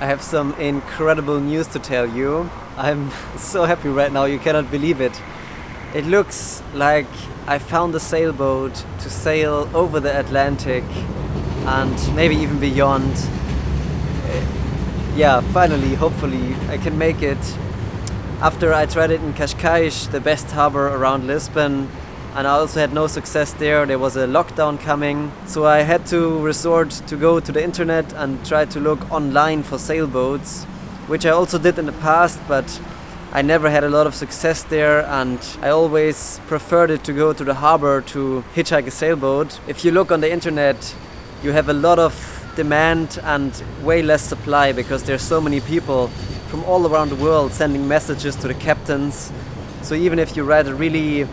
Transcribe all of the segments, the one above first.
I have some incredible news to tell you. I'm so happy right now, you cannot believe it. It looks like I found a sailboat to sail over the Atlantic and maybe even beyond. Yeah, finally, hopefully I can make it. After I tried it in Cascais, the best harbor around Lisbon, and I also had no success there. There was a lockdown coming, so I had to resort to go to the internet and try to look online for sailboats, which I also did in the past, but I never had a lot of success there, and I always preferred it to go to the harbor to hitchhike a sailboat. If you look on the internet, you have a lot of demand and way less supply because there's so many people from all around the world sending messages to the captains. So even if you write a really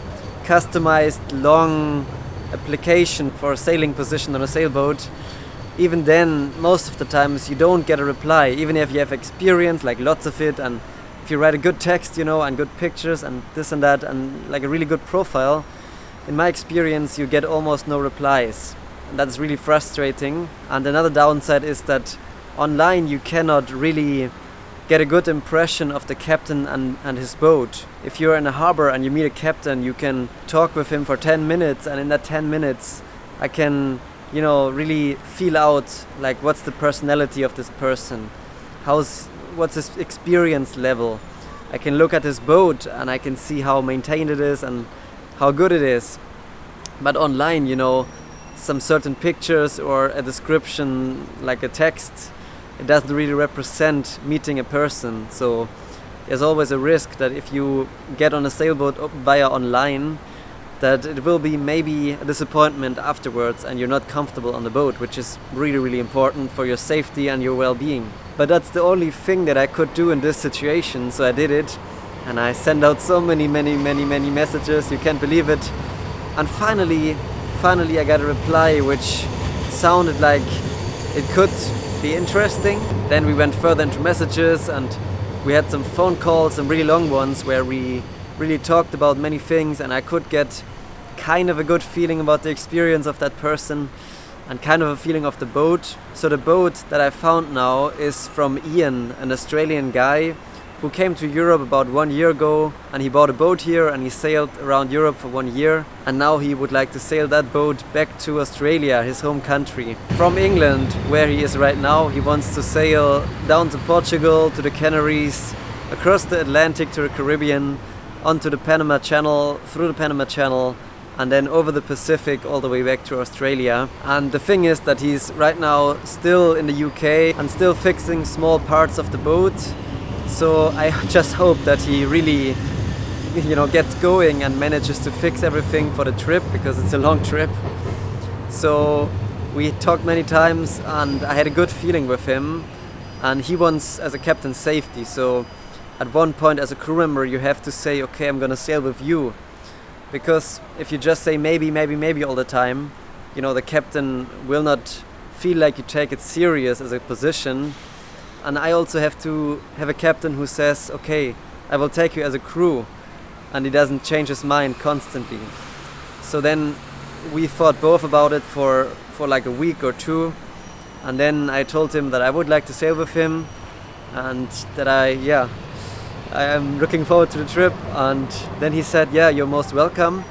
customized long application for a sailing position on a sailboat, even then most of the times you don't get a reply, even if you have experience, like lots of it, and if you write a good text, and good pictures and this and that and like a really good profile, in my experience you get almost no replies, and that's really frustrating. And another downside is that online you cannot really get a good impression of the captain and his boat. If you're in a harbor and you meet a captain, you can talk with him for 10 minutes, and in that 10 minutes I can, really feel out like what's the personality of this person, what's his experience level. I can look at his boat and I can see how maintained it is and how good it is. But online, some certain pictures or a description, like a text, it doesn't really represent meeting a person. So there's always a risk that if you get on a sailboat via online, that it will be maybe a disappointment afterwards and you're not comfortable on the boat, which is really, really important for your safety and your well-being. But that's the only thing that I could do in this situation, so I did it. And I sent out so many messages, you can't believe it. And finally I got a reply which sounded like it could be interesting. Then we went further into messages and we had some phone calls, some really long ones, where we really talked about many things, and I could get kind of a good feeling about the experience of that person and kind of a feeling of the boat. So the boat that I found now is from Ian, an Australian guy who came to Europe about 1 year ago, and he bought a boat here and he sailed around Europe for 1 year, and now he would like to sail that boat back to Australia, his home country. From England, where he is right now, he wants to sail down to Portugal, to the Canaries, across the Atlantic to the Caribbean, onto the Panama Channel, through the Panama Channel, and then over the Pacific all the way back to Australia. And the thing is that he's right now still in the UK and still fixing small parts of the boat. So I just hope that he really, gets going and manages to fix everything for the trip, because it's a long trip. So we talked many times and I had a good feeling with him, and he wants as a captain safety. So at one point as a crew member you have to say, okay, I'm gonna sail with you. Because if you just say maybe all the time, the captain will not feel like you take it serious as a position. And I also have to have a captain who says, okay, I will take you as a crew, and he doesn't change his mind constantly. So then we thought both about it for like a week or two, and then I told him that I would like to sail with him and that I am looking forward to the trip. And then he said, yeah, you're most welcome.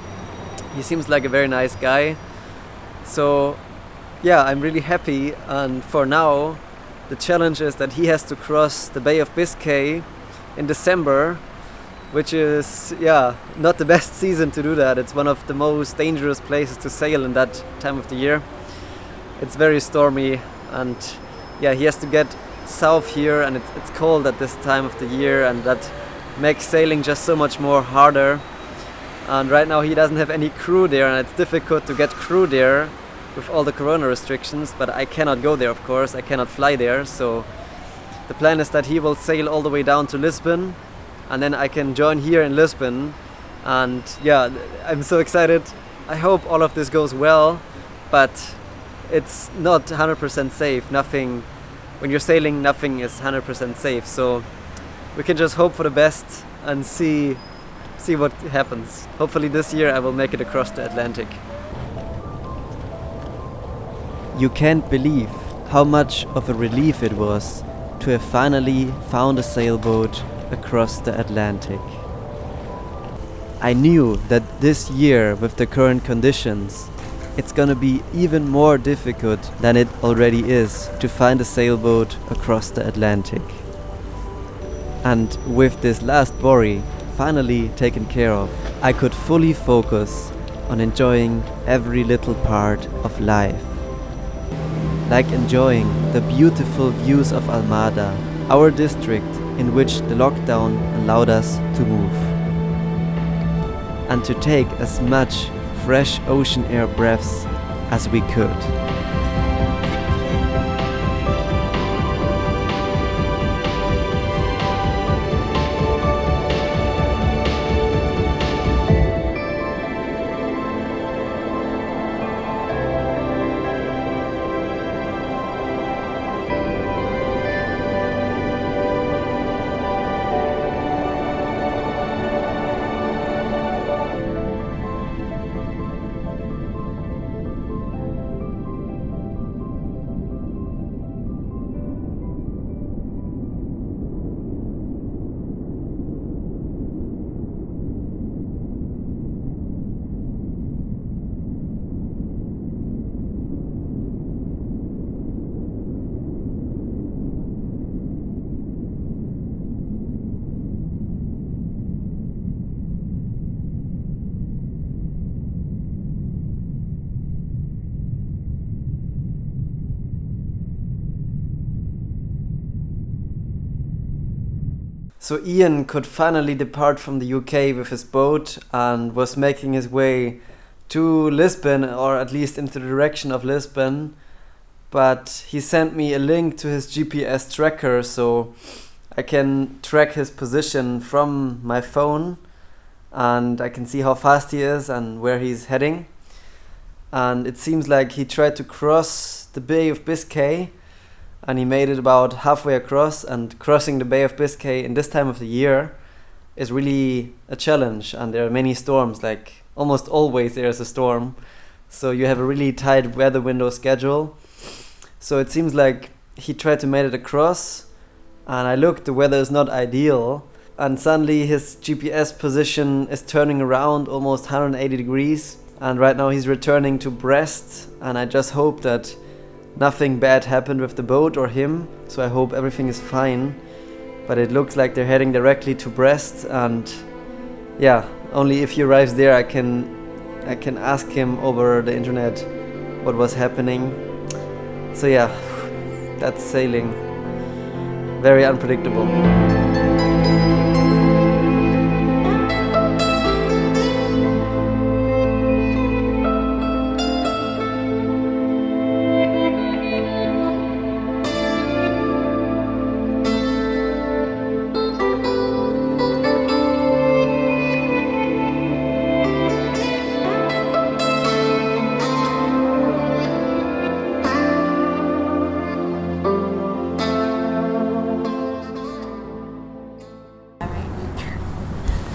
He seems like a very nice guy. So yeah, I'm really happy. And for now, the challenge is that he has to cross the Bay of Biscay in December, which is, not the best season to do that. It's one of the most dangerous places to sail in that time of the year. It's very stormy, and he has to get south here, and it's cold at this time of the year, and that makes sailing just so much more harder. And right now he doesn't have any crew there, and it's difficult to get crew there with all the corona restrictions, but I cannot go there, of course. I cannot fly there. So the plan is that he will sail all the way down to Lisbon, and then I can join here in Lisbon. And I'm so excited. I hope all of this goes well, but it's not 100% safe. When you're sailing, nothing is 100% safe. So we can just hope for the best and see what happens. Hopefully this year I will make it across the Atlantic. You can't believe how much of a relief it was to have finally found a sailboat across the Atlantic. I knew that this year, with the current conditions, it's gonna be even more difficult than it already is to find a sailboat across the Atlantic. And with this last worry finally taken care of, I could fully focus on enjoying every little part of life. Like enjoying the beautiful views of Almada, our district in which the lockdown allowed us to move. And to take as much fresh ocean air breaths as we could. So Ian could finally depart from the UK with his boat and was making his way to Lisbon, or at least into the direction of Lisbon. But he sent me a link to his GPS tracker so I can track his position from my phone and I can see how fast he is and where he's heading. And it seems like he tried to cross the Bay of Biscay, and he made it about halfway across, and crossing the Bay of Biscay in this time of the year is really a challenge, and there are many storms, like almost always there's a storm, so you have a really tight weather window schedule. So it seems like he tried to make it across, and I looked, the weather is not ideal, and suddenly his GPS position is turning around almost 180 degrees, and right now he's returning to Brest, and I just hope that nothing bad happened with the boat or him, so I hope everything is fine. But it looks like they're heading directly to Brest, and yeah, only if he arrives there I can ask him over the internet what was happening. So yeah, that's sailing. Very unpredictable.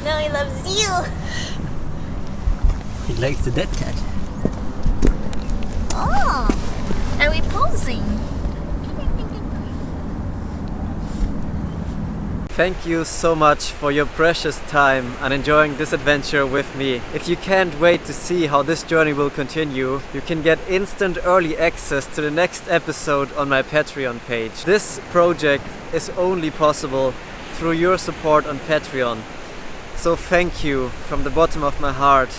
No, he loves you. He likes the dead cat. Oh, are we posing? Thank you so much for your precious time and enjoying this adventure with me. If you can't wait to see how this journey will continue, you can get instant early access to the next episode on my Patreon page. This project is only possible through your support on Patreon. So thank you from the bottom of my heart.